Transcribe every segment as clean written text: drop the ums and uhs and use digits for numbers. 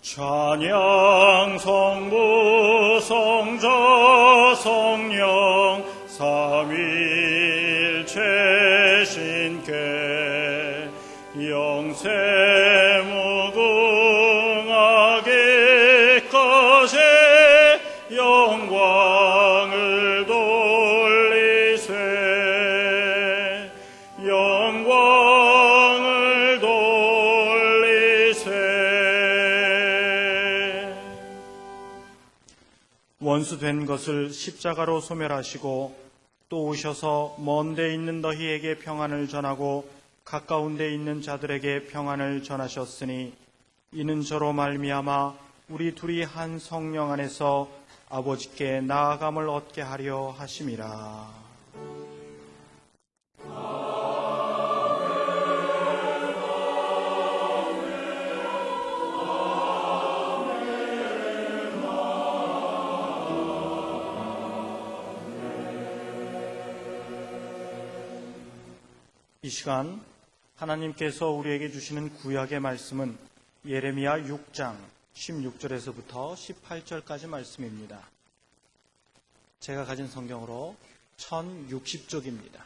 찬양 성부 성자 성령 삼위일체 신께 영세 무궁하기까지 영광을 돌리세 영광을 돌리세. 원수 된 것을 십자가로 소멸하시고 또 오셔서 먼 데 있는 너희에게 평안을 전하고 가까운 데 있는 자들에게 평안을 전하셨으니 이는 저로 말미암아 우리 둘이 한 성령 안에서 아버지께 나아감을 얻게 하려 하심이라. 이 시간 하나님께서 우리에게 주시는 구약의 말씀은 예레미야 6장 16절에서부터 18절까지 말씀입니다. 제가 가진 성경으로 1060쪽입니다.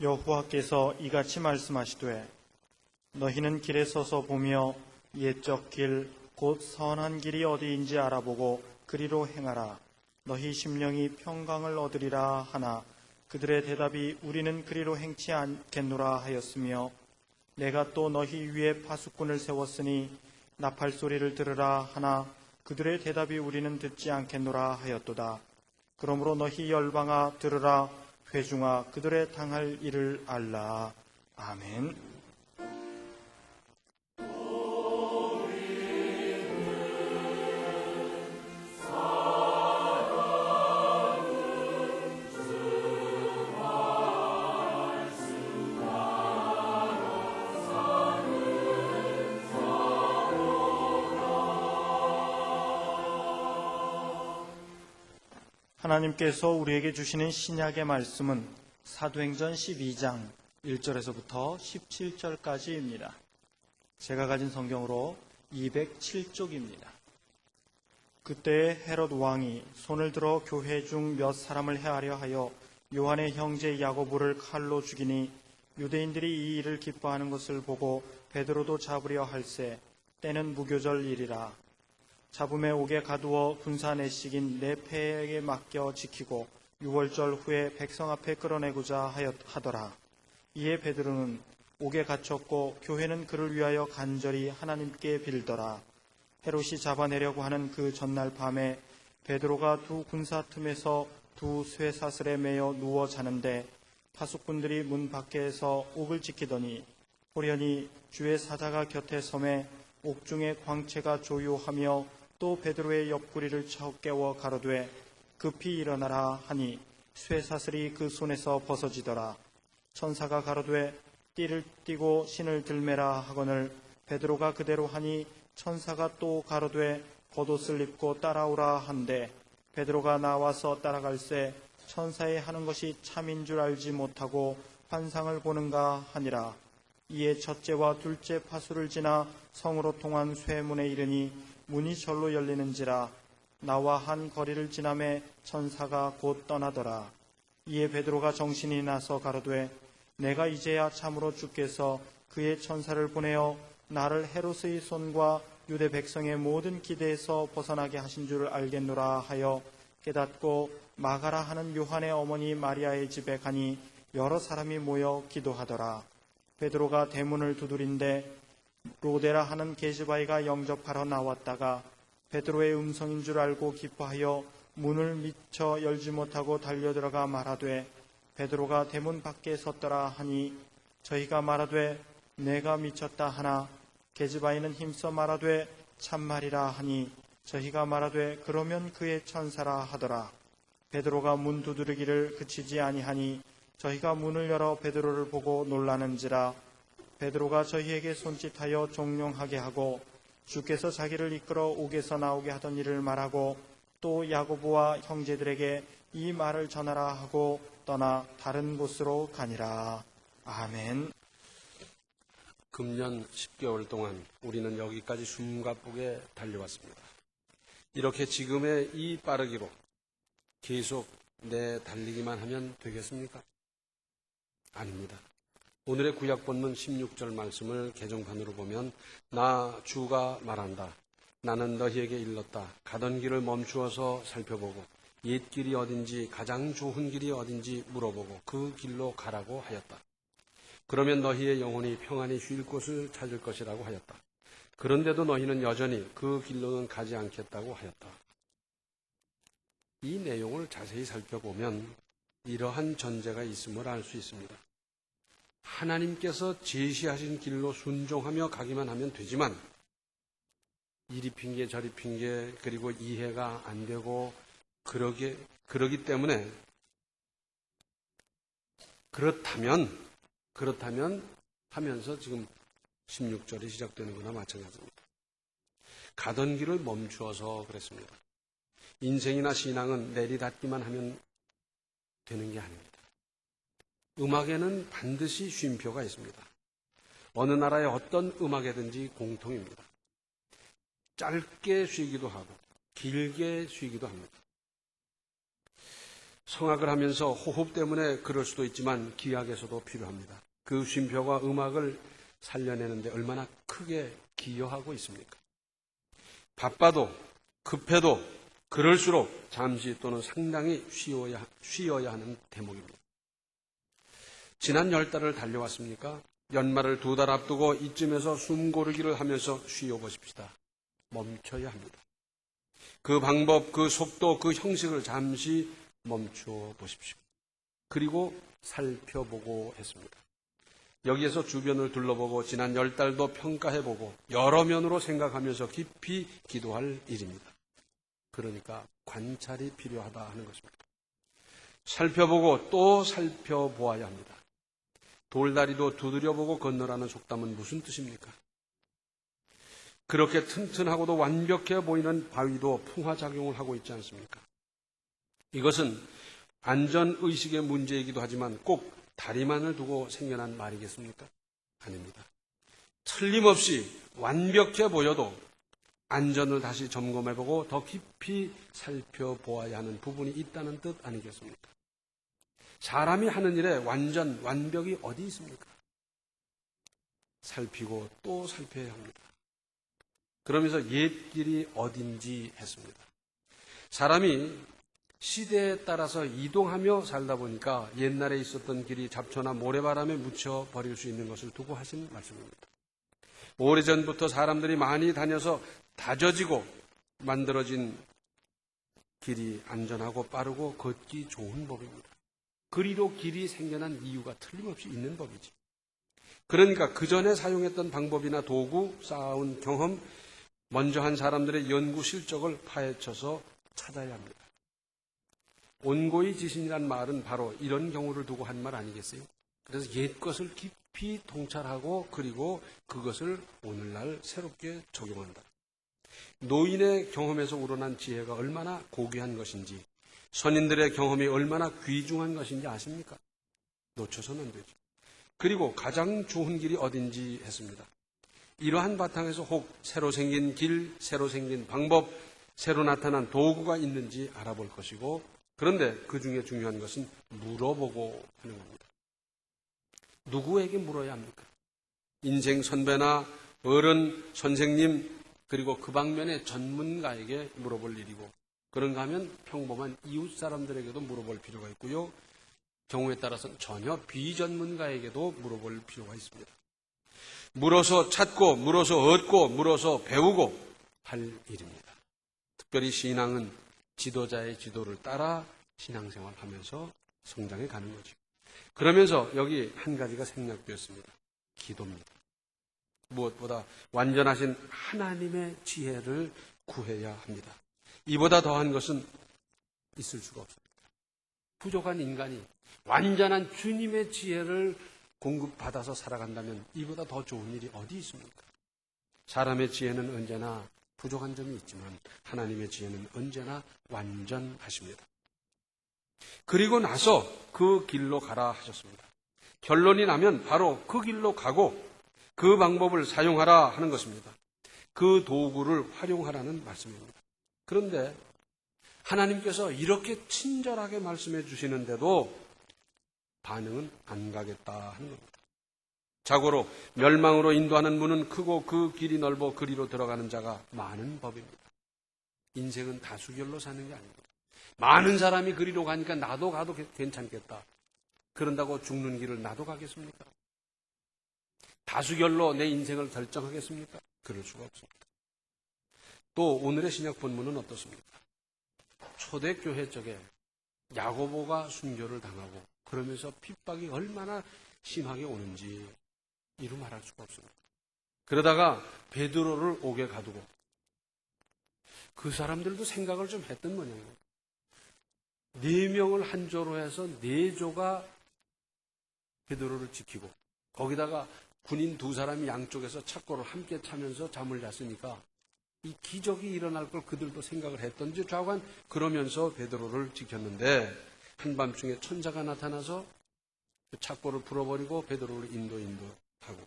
여호와께서 이같이 말씀하시되 너희는 길에 서서 보며 옛적 길 곧 선한 길이 어디인지 알아보고 그리로 행하라. 너희 심령이 평강을 얻으리라 하나 그들의 대답이 우리는 그리로 행치 않겠노라 하였으며 내가 또 너희 위에 파수꾼을 세웠으니 나팔 소리를 들으라 하나 그들의 대답이 우리는 듣지 않겠노라 하였도다. 그러므로 너희 열방아 들으라 회중아 그들의 당할 일을 알라. 아멘. 하나님께서 우리에게 주시는 신약의 말씀은 사도행전 12장 1절에서부터 17절까지입니다. 제가 가진 성경으로 207쪽입니다. 그때 헤롯 왕이 손을 들어 교회 중 몇 사람을 해하려 하여 요한의 형제 야고보를 칼로 죽이니 유대인들이 이 일을 기뻐하는 것을 보고 베드로도 잡으려 할세 때는 무교절일이라. 잡음에 옥에 가두어 군사 내식인 네페에게 맡겨 지키고 6월절 후에 백성 앞에 끌어내고자 하더라. 이에 베드로는 옥에 갇혔고 교회는 그를 위하여 간절히 하나님께 빌더라. 헤롯이 잡아내려고 하는 그 전날 밤에 베드로가 두 군사 틈에서 두 쇠사슬에 매여 누워 자는데 파수꾼들이 문 밖에서 옥을 지키더니 호련히 주의 사자가 곁에 섬에 옥중에 광채가 조요하며 또 베드로의 옆구리를 쳐 깨워 가로되 급히 일어나라 하니 쇠사슬이 그 손에서 벗어지더라. 천사가 가로되 띠를 띠고 신을 들매라 하거늘 베드로가 그대로 하니 천사가 또 가로되 겉옷을 입고 따라오라 한데 베드로가 나와서 따라갈새 천사의 하는 것이 참인 줄 알지 못하고 환상을 보는가 하니라. 이에 첫째와 둘째 파수를 지나 성으로 통한 쇠문에 이르니 문이 절로 열리는지라. 나와 한 거리를 지나매 천사가 곧 떠나더라. 이에 베드로가 정신이 나서 가로되 내가 이제야 참으로 주께서 그의 천사를 보내어 나를 헤롯의 손과 유대 백성의 모든 기대에서 벗어나게 하신 줄 알겠노라 하여 깨닫고 마가라 하는 요한의 어머니 마리아의 집에 가니 여러 사람이 모여 기도하더라. 베드로가 대문을 두드린데 로데라 하는 계집아이가 영접하러 나왔다가 베드로의 음성인 줄 알고 기뻐하여 문을 미처 열지 못하고 달려들어가 말하되 베드로가 대문 밖에 섰더라 하니 저희가 말하되 내가 미쳤다 하나 계집아이는 힘써 말하되 참말이라 하니 저희가 말하되 그러면 그의 천사라 하더라. 베드로가 문 두드리기를 그치지 아니하니 저희가 문을 열어 베드로를 보고 놀라는지라. 베드로가 저희에게 손짓하여 종용하게 하고 주께서 자기를 이끌어 옥에서 나오게 하던 일을 말하고 또 야고보와 형제들에게 이 말을 전하라 하고 떠나 다른 곳으로 가니라. 아멘. 금년 10개월 동안 우리는 여기까지 숨가쁘게 달려왔습니다. 이렇게 지금의 이 빠르기로 계속 달리기만 하면 되겠습니까? 아닙니다. 오늘의 구약 본문 16절 말씀을 개정판으로 보면 나 주가 말한다. 나는 너희에게 일렀다. 가던 길을 멈추어서 살펴보고 옛 길이 어딘지 가장 좋은 길이 어딘지 물어보고 그 길로 가라고 하였다. 그러면 너희의 영혼이 평안히 쉴 곳을 찾을 것이라고 하였다. 그런데도 너희는 여전히 그 길로는 가지 않겠다고 하였다. 이 내용을 자세히 살펴보면 이러한 전제가 있음을 알 수 있습니다. 하나님께서 제시하신 길로 순종하며 가기만 하면 되지만 이리 핑계 저리 핑계 그리고 이해가 안 되고 그러기 때문에 그렇다면 하면서 지금 16절이 시작되는 거나 마찬가지입니다. 가던 길을 멈추어서 그랬습니다. 인생이나 신앙은 내리닫기만 하면 되는 게 아닙니다. 음악에는 반드시 쉼표가 있습니다. 어느 나라의 어떤 음악이든지 공통입니다. 짧게 쉬기도 하고 길게 쉬기도 합니다. 성악을 하면서 호흡 때문에 그럴 수도 있지만 기악에서도 필요합니다. 그 쉼표가 음악을 살려내는데 얼마나 크게 기여하고 있습니까? 바빠도 급해도 그럴수록 잠시 또는 상당히 쉬어야 하는 대목입니다. 지난 10달을 달려왔습니까? 연말을 2달 앞두고 이쯤에서 숨 고르기를 하면서 쉬어보십시다. 멈춰야 합니다. 그 방법, 그 속도, 그 형식을 잠시 멈추어 보십시오. 그리고 살펴보고 했습니다. 여기에서 주변을 둘러보고 지난 10달도 평가해보고 여러 면으로 생각하면서 깊이 기도할 일입니다. 그러니까 관찰이 필요하다 하는 것입니다. 살펴보고 또 살펴보아야 합니다. 돌다리도 두드려보고 건너라는 속담은 무슨 뜻입니까? 그렇게 튼튼하고도 완벽해 보이는 바위도 풍화작용을 하고 있지 않습니까? 이것은 안전의식의 문제이기도 하지만 꼭 다리만을 두고 생겨난 말이겠습니까? 아닙니다. 틀림없이 완벽해 보여도 안전을 다시 점검해보고 더 깊이 살펴보아야 하는 부분이 있다는 뜻 아니겠습니까? 사람이 하는 일에 완벽이 어디 있습니까? 살피고 또 살펴야 합니다. 그러면서 옛 길이 어딘지 했습니다. 사람이 시대에 따라서 이동하며 살다 보니까 옛날에 있었던 길이 잡초나 모래바람에 묻혀 버릴 수 있는 것을 두고 하신 말씀입니다. 오래전부터 사람들이 많이 다녀서 다져지고 만들어진 길이 안전하고 빠르고 걷기 좋은 법입니다. 그리로 길이 생겨난 이유가 틀림없이 있는 법이지. 그러니까 그 전에 사용했던 방법이나 도구, 쌓아온 경험, 먼저 한 사람들의 연구 실적을 파헤쳐서 찾아야 합니다. 온고의 지신이란 말은 바로 이런 경우를 두고 한 말 아니겠어요? 그래서 옛 것을 깊이 통찰하고 그리고 그것을 오늘날 새롭게 적용한다. 노인의 경험에서 우러난 지혜가 얼마나 고귀한 것인지, 선인들의 경험이 얼마나 귀중한 것인지 아십니까? 놓쳐서는 안 되죠. 그리고 가장 좋은 길이 어딘지 했습니다. 이러한 바탕에서 혹 새로 생긴 길, 새로 생긴 방법, 새로 나타난 도구가 있는지 알아볼 것이고, 그런데 그 중에 중요한 것은 물어보고 하는 겁니다. 누구에게 물어야 합니까? 인생 선배나 어른, 선생님, 그리고 그 방면의 전문가에게 물어볼 일이고, 그런가 하면 평범한 이웃 사람들에게도 물어볼 필요가 있고요. 경우에 따라서는 전혀 비전문가에게도 물어볼 필요가 있습니다. 물어서 찾고, 물어서 얻고, 물어서 배우고 할 일입니다. 특별히 신앙은 지도자의 지도를 따라 신앙생활 하면서 성장해 가는 거죠. 그러면서 여기 한 가지가 생략되었습니다. 기도입니다. 무엇보다 완전하신 하나님의 지혜를 구해야 합니다. 이보다 더한 것은 있을 수가 없습니다. 부족한 인간이 완전한 주님의 지혜를 공급받아서 살아간다면 이보다 더 좋은 일이 어디 있습니까? 사람의 지혜는 언제나 부족한 점이 있지만 하나님의 지혜는 언제나 완전하십니다. 그리고 나서 그 길로 가라 하셨습니다. 결론이 나면 바로 그 길로 가고 그 방법을 사용하라 하는 것입니다. 그 도구를 활용하라는 말씀입니다. 그런데 하나님께서 이렇게 친절하게 말씀해 주시는데도 반응은 안 가겠다 하는 겁니다. 자고로 멸망으로 인도하는 문은 크고 그 길이 넓어 그리로 들어가는 자가 많은 법입니다. 인생은 다수결로 사는 게 아닙니다. 많은 사람이 그리로 가니까 나도 가도 괜찮겠다. 그런다고 죽는 길을 나도 가겠습니까? 다수결로 내 인생을 결정하겠습니까? 그럴 수가 없습니다. 또 오늘의 신약 본문은 어떻습니까? 초대교회 쪽에 야고보가 순교를 당하고 그러면서 핍박이 얼마나 심하게 오는지 이루 말할 수가 없습니다. 그러다가 베드로를 옥에 가두고 그 사람들도 생각을 좀 했던 모양이에요. 4명을 한 조로 해서 4조가 베드로를 지키고 거기다가 군인 2사람이 양쪽에서 착고를 함께 차면서 잠을 잤으니까 이 기적이 일어날 걸 그들도 생각을 했던지 좌우한 그러면서 베드로를 지켰는데 한밤중에 천사가 나타나서 그 착고를 풀어버리고 베드로를 인도하고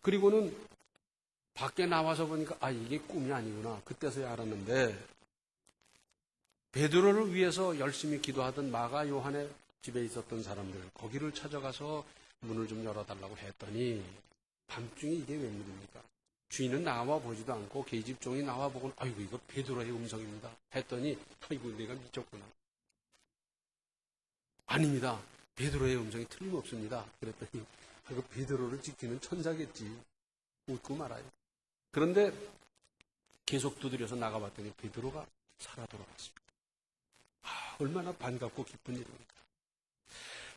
그리고는 밖에 나와서 보니까 이게 꿈이 아니구나 그때서야 알았는데 베드로를 위해서 열심히 기도하던 마가 요한의 집에 있었던 사람들 거기를 찾아가서 문을 좀 열어달라고 했더니 밤중에 이게 웬일입니까? 주인은 나와 보지도 않고 계집종이 나와 보고 아이고 이거 베드로의 음성입니다 했더니 아이고 내가 미쳤구나. 아닙니다. 베드로의 음성이 틀림없습니다. 그랬더니 이거 베드로를 지키는 천사겠지. 웃고 말아요. 그런데 계속 두드려서 나가봤더니 베드로가 살아 돌아왔습니다. 얼마나 반갑고 기쁜 일입니까?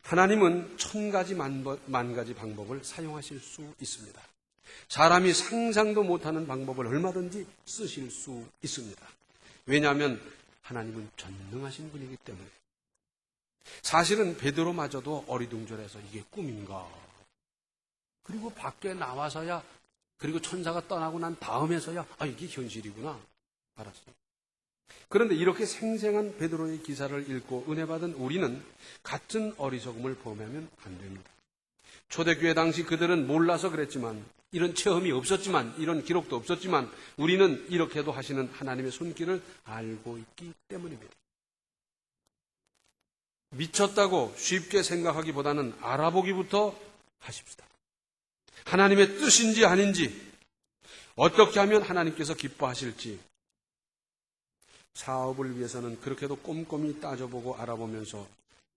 하나님은 1000가지 만 가지 방법을 사용하실 수 있습니다. 사람이 상상도 못하는 방법을 얼마든지 쓰실 수 있습니다. 왜냐하면 하나님은 전능하신 분이기 때문에. 사실은 베드로마저도 어리둥절해서 이게 꿈인가. 그리고 밖에 나와서야 그리고 천사가 떠나고 난 다음에서야 이게 현실이구나 알았어요. 그런데 이렇게 생생한 베드로의 기사를 읽고 은혜 받은 우리는 같은 어리석음을 범하면 안 됩니다. 초대교회 당시 그들은 몰라서 그랬지만 이런 체험이 없었지만 이런 기록도 없었지만 우리는 이렇게도 하시는 하나님의 손길을 알고 있기 때문입니다. 미쳤다고 쉽게 생각하기보다는 알아보기부터 하십시다. 하나님의 뜻인지 아닌지 어떻게 하면 하나님께서 기뻐하실지 사업을 위해서는 그렇게도 꼼꼼히 따져보고 알아보면서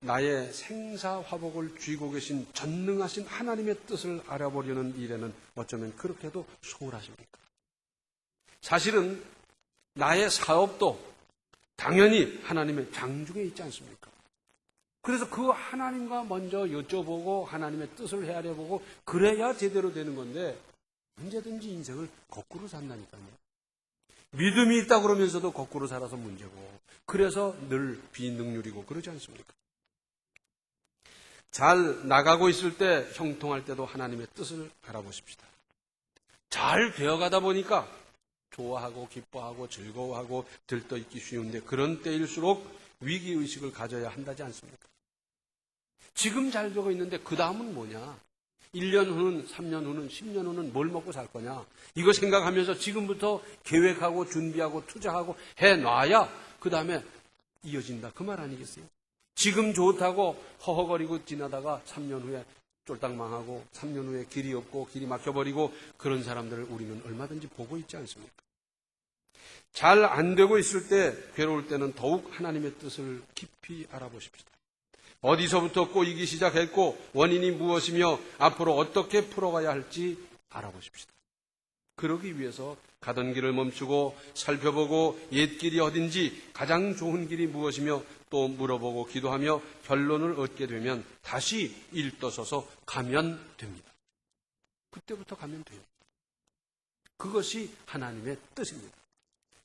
나의 생사화복을 쥐고 계신 전능하신 하나님의 뜻을 알아보려는 일에는 어쩌면 그렇게도 소홀하십니까? 사실은 나의 사업도 당연히 하나님의 장중에 있지 않습니까? 그래서 그 하나님과 먼저 여쭤보고 하나님의 뜻을 헤아려보고 그래야 제대로 되는 건데 언제든지 인생을 거꾸로 산다니까요. 믿음이 있다 그러면서도 거꾸로 살아서 문제고 그래서 늘 비능률이고 그러지 않습니까? 잘 나가고 있을 때 형통할 때도 하나님의 뜻을 알아보십시다. 잘 되어가다 보니까 좋아하고 기뻐하고 즐거워하고 들떠있기 쉬운데 그런 때일수록 위기의식을 가져야 한다지 않습니까? 지금 잘 되고 있는데 그 다음은 뭐냐? 1년 후는 3년 후는 10년 후는 뭘 먹고 살 거냐? 이거 생각하면서 지금부터 계획하고 준비하고 투자하고 해놔야 그 다음에 이어진다. 그 말 아니겠어요? 지금 좋다고 허허거리고 지나다가 3년 후에 쫄딱 망하고 3년 후에 길이 없고 길이 막혀버리고 그런 사람들을 우리는 얼마든지 보고 있지 않습니까? 잘 안 되고 있을 때 괴로울 때는 더욱 하나님의 뜻을 깊이 알아보십시다. 어디서부터 꼬이기 시작했고 원인이 무엇이며 앞으로 어떻게 풀어가야 할지 알아보십시다. 그러기 위해서 가던 길을 멈추고 살펴보고 옛 길이 어딘지 가장 좋은 길이 무엇이며 또 물어보고 기도하며 결론을 얻게 되면 다시 일떠서서 가면 됩니다. 그때부터 가면 돼요. 그것이 하나님의 뜻입니다.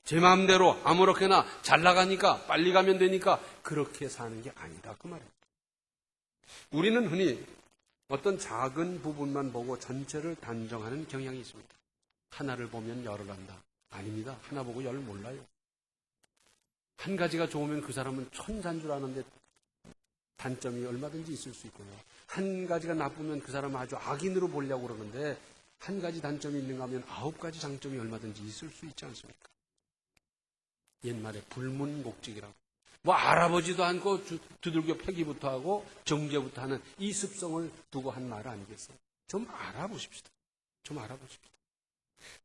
제 마음대로 아무렇게나 잘 나가니까 빨리 가면 되니까 그렇게 사는 게 아니다. 그 말이에요. 우리는 흔히 어떤 작은 부분만 보고 전체를 단정하는 경향이 있습니다. 하나를 보면 열을 안다. 아닙니다. 하나 보고 열 몰라요. 한 가지가 좋으면 그 사람은 천사인 줄 아는데 단점이 얼마든지 있을 수 있고요. 한 가지가 나쁘면 그 사람을 아주 악인으로 보려고 그러는데 한 가지 단점이 있는가 하면 9가지 장점이 얼마든지 있을 수 있지 않습니까? 옛말에 불문곡직이라고. 뭐 알아보지도 않고 두들겨 패기부터 하고 정죄부터 하는 이 습성을 두고 한 말 아니겠어요? 좀 알아보십시다. 좀 알아보십시다.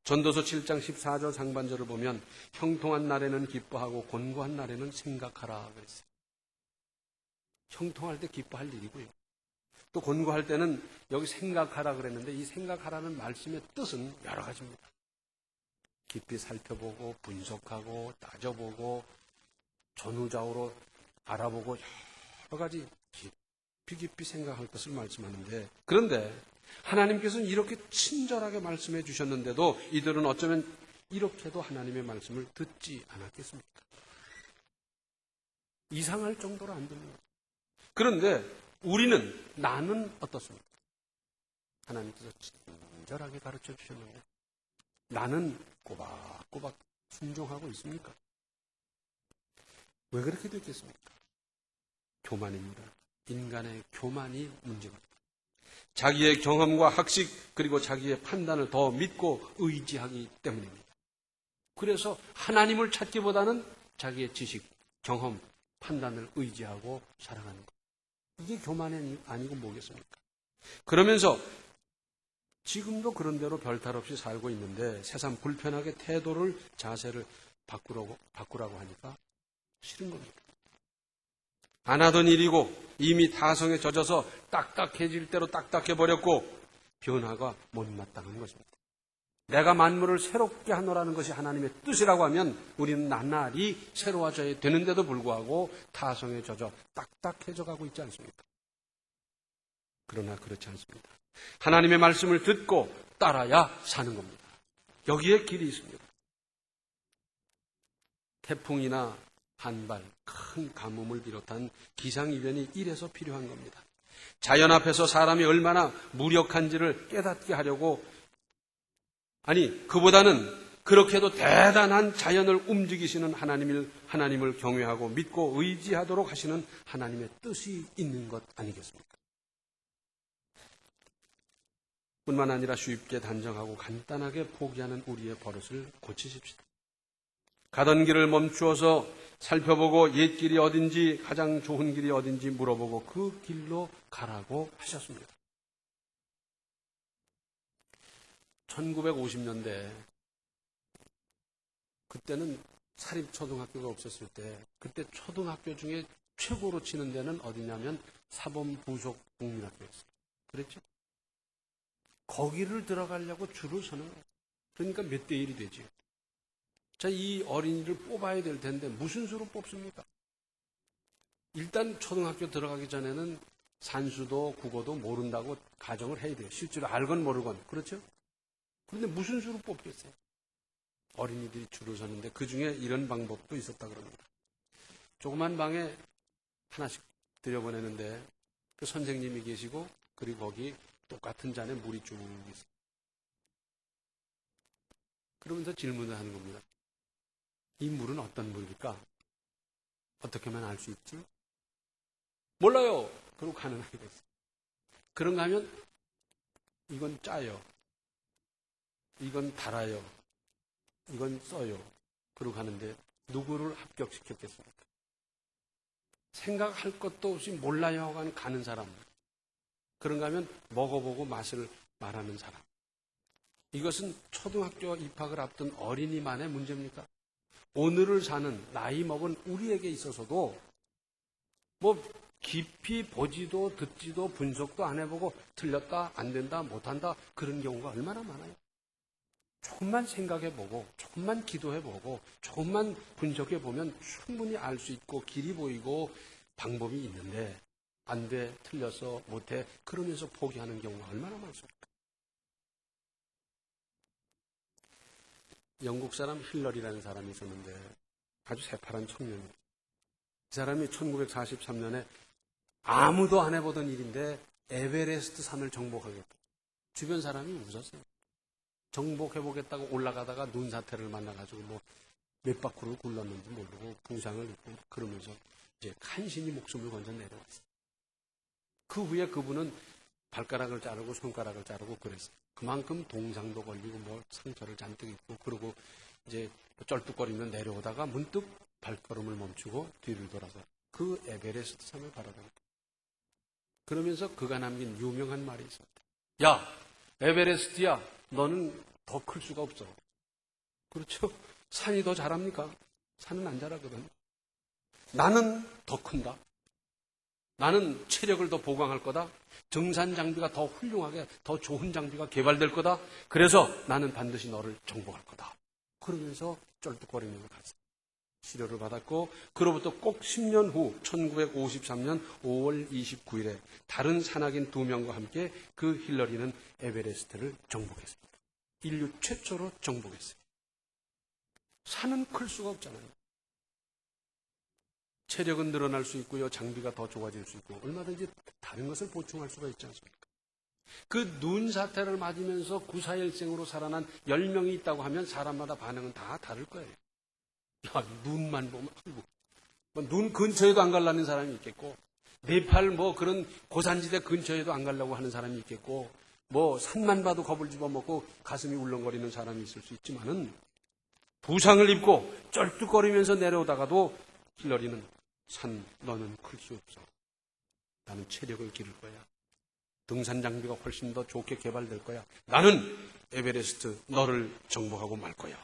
전도서 7장 14절 상반절을 보면 형통한 날에는 기뻐하고 곤고한 날에는 생각하라 그랬어요. 형통할 때 기뻐할 일이고요. 또 곤고할 때는 여기 생각하라 그랬는데 이 생각하라는 말씀의 뜻은 여러 가지입니다. 깊이 살펴보고 분석하고 따져보고 전후좌우로 알아보고 여러 가지 깊이 생각할 것을 말씀하는데, 그런데 하나님께서는 이렇게 친절하게 말씀해 주셨는데도 이들은 어쩌면 이렇게도 하나님의 말씀을 듣지 않았겠습니까? 이상할 정도로 안 듣는 거죠. 그런데 나는 어떻습니까? 하나님께서 친절하게 가르쳐 주셨는데 나는 꼬박꼬박 순종하고 있습니까? 왜 그렇게 됐겠습니까? 교만입니다. 인간의 교만이 문제입니다. 자기의 경험과 학식 그리고 자기의 판단을 더 믿고 의지하기 때문입니다. 그래서 하나님을 찾기보다는 자기의 지식, 경험, 판단을 의지하고 살아가는 것. 이게 교만이 아니고 뭐겠습니까? 그러면서 지금도 그런 대로 별탈 없이 살고 있는데 세상 불편하게 태도를, 자세를 바꾸라고 하니까 싫은 겁니다. 안 하던 일이고 이미 타성에 젖어서 딱딱해질 대로 딱딱해버렸고 변화가 못마땅한 것입니다. 내가 만물을 새롭게 하노라는 것이 하나님의 뜻이라고 하면 우리는 나날이 새로워져야 되는데도 불구하고 타성에 젖어 딱딱해져 가고 있지 않습니까? 그러나 그렇지 않습니다. 하나님의 말씀을 듣고 따라야 사는 겁니다. 여기에 길이 있습니다. 태풍이나 한발, 큰 가뭄을 비롯한 기상이변이 이래서 필요한 겁니다. 자연 앞에서 사람이 얼마나 무력한지를 깨닫게 하려고, 그보다는 그렇게도 대단한 자연을 움직이시는 하나님을 경외하고 믿고 의지하도록 하시는 하나님의 뜻이 있는 것 아니겠습니까? 뿐만 아니라 쉽게 단정하고 간단하게 포기하는 우리의 버릇을 고치십시다. 가던 길을 멈추어서 살펴보고 옛 길이 어딘지, 가장 좋은 길이 어딘지 물어보고 그 길로 가라고 하셨습니다. 1950년대, 그때는 사립초등학교가 없었을 때, 그때 초등학교 중에 최고로 치는 데는 어디냐면 사범부속 국민학교였어요. 그랬죠? 거기를 들어가려고 줄을 서는 거예요. 그러니까 몇 대 1이 되죠. 자, 이 어린이를 뽑아야 될 텐데 무슨 수로 뽑습니까? 일단 초등학교 들어가기 전에는 산수도 국어도 모른다고 가정을 해야 돼요. 실제로 알건 모르건. 그렇죠? 그런데 무슨 수로 뽑겠어요? 어린이들이 줄을 서는데 그 중에 이런 방법도 있었다 그럽니다. 조그만 방에 하나씩 들여보내는데 그 선생님이 계시고 그리고 거기 똑같은 잔에 물이 쭉 있어요. 그러면서 질문을 하는 겁니다. 이 물은 어떤 물일까? 어떻게 하면 알 수 있지? 몰라요. 그러고 가는 아이가 있어요. 그런가 하면 이건 짜요. 이건 달아요. 이건 써요. 그러고 가는데 누구를 합격시켰겠습니까? 생각할 것도 없이 몰라요 하고 가는 사람. 그런가 하면 먹어보고 맛을 말하는 사람. 이것은 초등학교 입학을 앞둔 어린이만의 문제입니까? 오늘을 사는 나이 먹은 우리에게 있어서도 깊이 보지도 듣지도 분석도 안 해보고 틀렸다, 안 된다, 못한다 그런 경우가 얼마나 많아요. 조금만 생각해보고 조금만 기도해보고 조금만 분석해보면 충분히 알 수 있고 길이 보이고 방법이 있는데 안 돼, 틀려서 못해 그러면서 포기하는 경우가 얼마나 많습니까? 영국 사람 힐러리라는 사람이 있었는데 아주 새파란 청년이에요. 이 사람이 1943년에 아무도 안 해보던 일인데 에베레스트 산을 정복하겠다. 주변 사람이 웃었어요. 정복해보겠다고 올라가다가 눈사태를 만나가지고 몇 바퀴를 굴렀는지 모르고 부상을 입고 그러면서 이제 간신히 목숨을 건져 내려왔어요. 그 후에 그분은 발가락을 자르고 손가락을 자르고 그랬어요. 그만큼 동상도 걸리고 뭐 상처를 잔뜩 입고 그러고 이제 쩔뚝거리며 내려오다가 문득 발걸음을 멈추고 뒤를 돌아서 그 에베레스트 산을 바라보고 그러면서 그가 남긴 유명한 말이 있습니다. 야, 에베레스트야, 너는 더 클 수가 없어. 그렇죠? 산이 더 잘합니까? 산은 안 자라거든. 나는 더 큰다. 나는 체력을 더 보강할 거다. 등산 장비가 더 훌륭하게, 더 좋은 장비가 개발될 거다. 그래서 나는 반드시 너를 정복할 거다. 그러면서 쩔뚝거리면서 갔어요. 치료를 받았고, 그로부터 꼭 10년 후 1953년 5월 29일에 다른 산악인 2명과 함께 그 힐러리는 에베레스트를 정복했습니다. 인류 최초로 정복했어요. 산은 클 수가 없잖아요. 체력은 늘어날 수 있고요. 장비가 더 좋아질 수 있고 얼마든지 다른 것을 보충할 수가 있지 않습니까? 그 눈 사태를 맞으면서 구사일생으로 살아난 10명이 있다고 하면 사람마다 반응은 다 다를 거예요. 야, 눈만 보면 눈 근처에도 안 가려는 사람이 있겠고 네팔 뭐 그런 고산지대 근처에도 안 가려고 하는 사람이 있겠고 뭐 산만 봐도 겁을 집어먹고 가슴이 울렁거리는 사람이 있을 수 있지만은 부상을 입고 쩔뚝거리면서 내려오다가도 힐러리는 산 너는 클 수 없어. 나는 체력을 기를 거야. 등산 장비가 훨씬 더 좋게 개발될 거야. 나는 에베레스트 너를 정복하고 말 거야.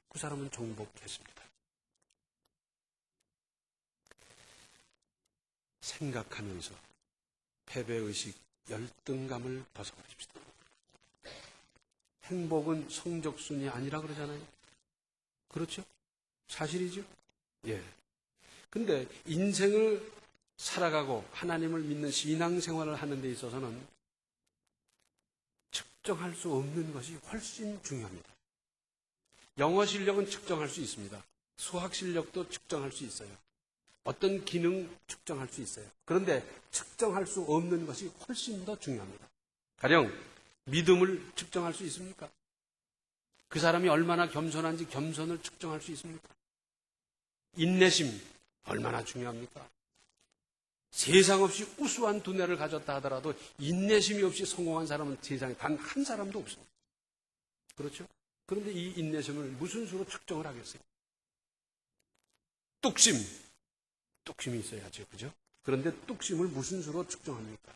그 사람은 정복했습니다. 생각하면서 패배의식, 열등감을 벗어버립시다. 행복은 성적순이 아니라 그러잖아요. 그렇죠? 사실이죠? 예. 근데 인생을 살아가고 하나님을 믿는 신앙생활을 하는 데 있어서는 측정할 수 없는 것이 훨씬 중요합니다. 영어 실력은 측정할 수 있습니다. 수학 실력도 측정할 수 있어요. 어떤 기능 측정할 수 있어요. 그런데 측정할 수 없는 것이 훨씬 더 중요합니다. 가령 믿음을 측정할 수 있습니까? 그 사람이 얼마나 겸손한지 겸손을 측정할 수 있습니까? 인내심 얼마나 중요합니까? 세상 없이 우수한 두뇌를 가졌다 하더라도 인내심이 없이 성공한 사람은 세상에 단 한 사람도 없습니다. 그렇죠? 그런데 이 인내심을 무슨 수로 측정을 하겠어요? 뚝심이 있어야죠. 그죠? 그런데 뚝심을 무슨 수로 측정합니까?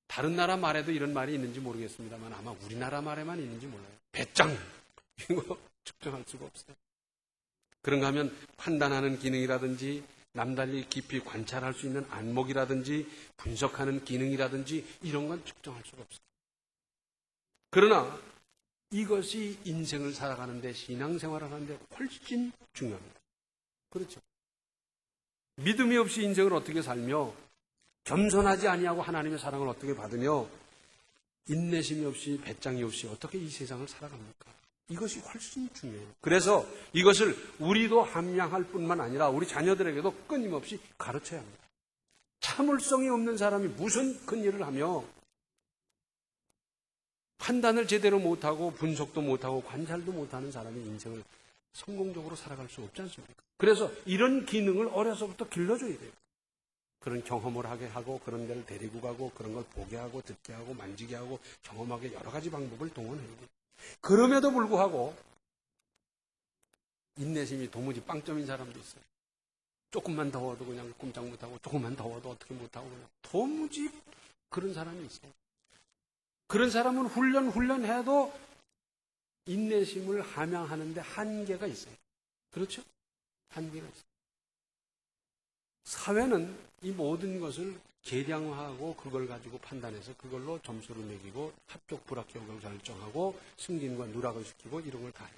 다른 나라 말에도 이런 말이 있는지 모르겠습니다만 아마 우리나라 말에만 있는지 몰라요. 배짱! 이거 측정할 수가 없어요. 그런가 하면 판단하는 기능이라든지 남달리 깊이 관찰할 수 있는 안목이라든지 분석하는 기능이라든지 이런 건 측정할 수가 없어요. 그러나 이것이 인생을 살아가는데 신앙생활을 하는데 훨씬 중요합니다. 그렇죠? 믿음이 없이 인생을 어떻게 살며 겸손하지 아니하고 하나님의 사랑을 어떻게 받으며 인내심이 없이 배짱이 없이 어떻게 이 세상을 살아갑니까? 이것이 훨씬 중요해요. 그래서 이것을 우리도 함양할 뿐만 아니라 우리 자녀들에게도 끊임없이 가르쳐야 합니다. 참을성이 없는 사람이 무슨 큰 일을 하며 판단을 제대로 못하고 분석도 못하고 관찰도 못하는 사람이 인생을 성공적으로 살아갈 수 없지 않습니까? 그래서 이런 기능을 어려서부터 길러줘야 돼요. 그런 경험을 하게 하고 그런 데를 데리고 가고 그런 걸 보게 하고 듣게 하고 만지게 하고 경험하게 여러 가지 방법을 동원해요. 그럼에도 불구하고 인내심이 도무지 빵점인 사람도 있어요. 조금만 더워도 그냥 꼼짝 못하고 조금만 더워도 어떻게 못하고 그냥 도무지 그런 사람이 있어요. 그런 사람은 훈련해도 인내심을 함양하는데 한계가 있어요. 그렇죠? 한계가 있어요. 사회는 이 모든 것을 계량화하고 그걸 가지고 판단해서 그걸로 점수를 매기고 합격 불합격을 결정하고 승진과 누락을 시키고 이런 걸 다 해요.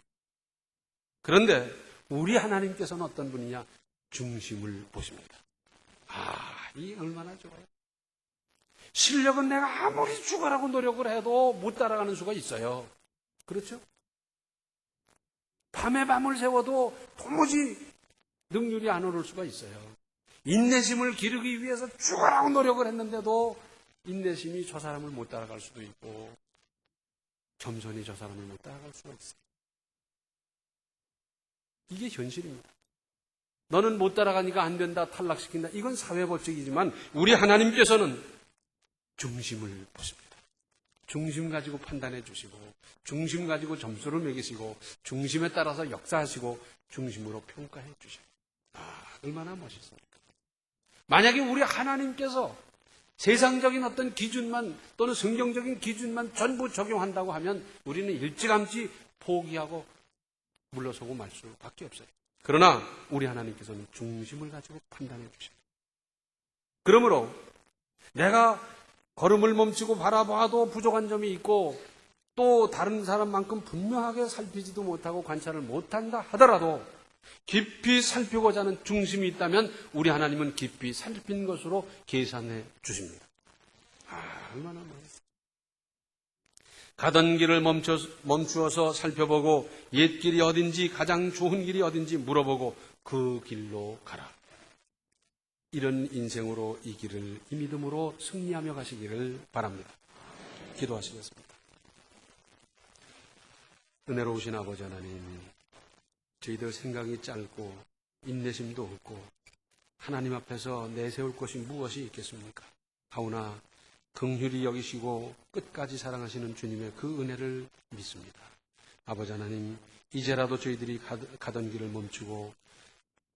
그런데 우리 하나님께서는 어떤 분이냐? 중심을 보십니다. 이 얼마나 좋아요. 실력은 내가 아무리 죽어라고 노력을 해도 못 따라가는 수가 있어요. 그렇죠? 밤에 밤을 새워도 도무지 능률이 안 오를 수가 있어요. 인내심을 기르기 위해서 죽어라고 노력을 했는데도 인내심이 저 사람을 못 따라갈 수도 있고 겸손히 저 사람을 못 따라갈 수가 있어요. 이게 현실입니다. 너는 못 따라가니까 안 된다, 탈락시킨다. 이건 사회 법칙이지만 우리 하나님께서는 중심을 보십니다. 중심 가지고 판단해 주시고, 중심 가지고 점수를 매기시고, 중심에 따라서 역사하시고, 중심으로 평가해 주셔요. 얼마나 멋있습니까? 만약에 우리 하나님께서 세상적인 어떤 기준만 또는 성경적인 기준만 전부 적용한다고 하면 우리는 일찌감치 포기하고 물러서고 말 수밖에 없어요. 그러나 우리 하나님께서는 중심을 가지고 판단해 주셔요. 그러므로 내가 걸음을 멈추고 바라봐도 부족한 점이 있고 또 다른 사람만큼 분명하게 살피지도 못하고 관찰을 못한다 하더라도 깊이 살피고자 하는 중심이 있다면 우리 하나님은 깊이 살핀 것으로 계산해 주십니다. 얼마나 멋있어요. 가던 길을 멈추어서 살펴보고 옛 길이 어딘지 가장 좋은 길이 어딘지 물어보고 그 길로 가라. 이런 인생으로 이 길을 이 믿음으로 승리하며 가시기를 바랍니다. 기도하시겠습니다. 은혜로우신 아버지 하나님, 저희들 생각이 짧고 인내심도 없고 하나님 앞에서 내세울 것이 무엇이 있겠습니까? 하오나 긍휼히 여기시고 끝까지 사랑하시는 주님의 그 은혜를 믿습니다. 아버지 하나님, 이제라도 저희들이 가던 길을 멈추고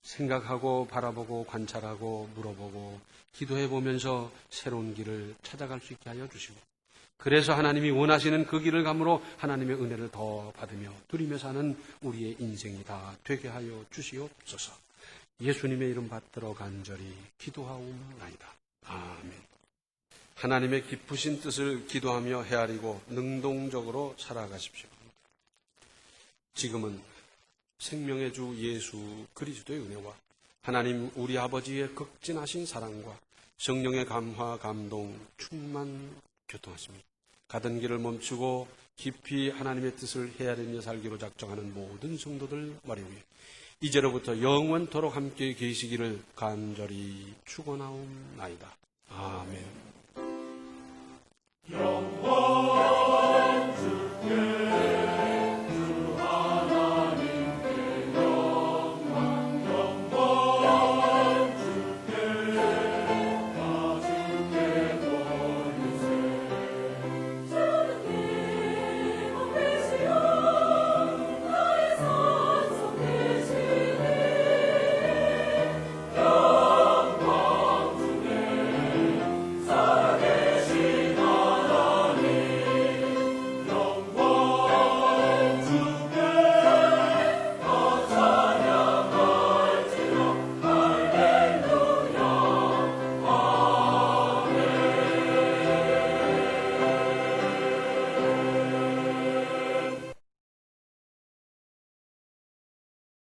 생각하고 바라보고 관찰하고 물어보고 기도해보면서 새로운 길을 찾아갈 수 있게 하여 주시고, 그래서 하나님이 원하시는 그 길을 감으로 하나님의 은혜를 더 받으며 누리며 사는 우리의 인생이 다 되게 하여 주시옵소서. 예수님의 이름 받들어 간절히 기도하옵나이다. 아멘. 하나님의 깊으신 뜻을 기도하며 헤아리고 능동적으로 살아가십시오. 지금은 생명의 주 예수 그리스도의 은혜와 하나님 우리 아버지의 극진하신 사랑과 성령의 감화 감동 충만 교통하십니다. 가던 길을 멈추고 깊이 하나님의 뜻을 헤아리며 살기로 작정하는 모든 성도들 머리 위에 이제로부터 영원토록 함께 계시기를 간절히 축원하옵나이다. 아멘.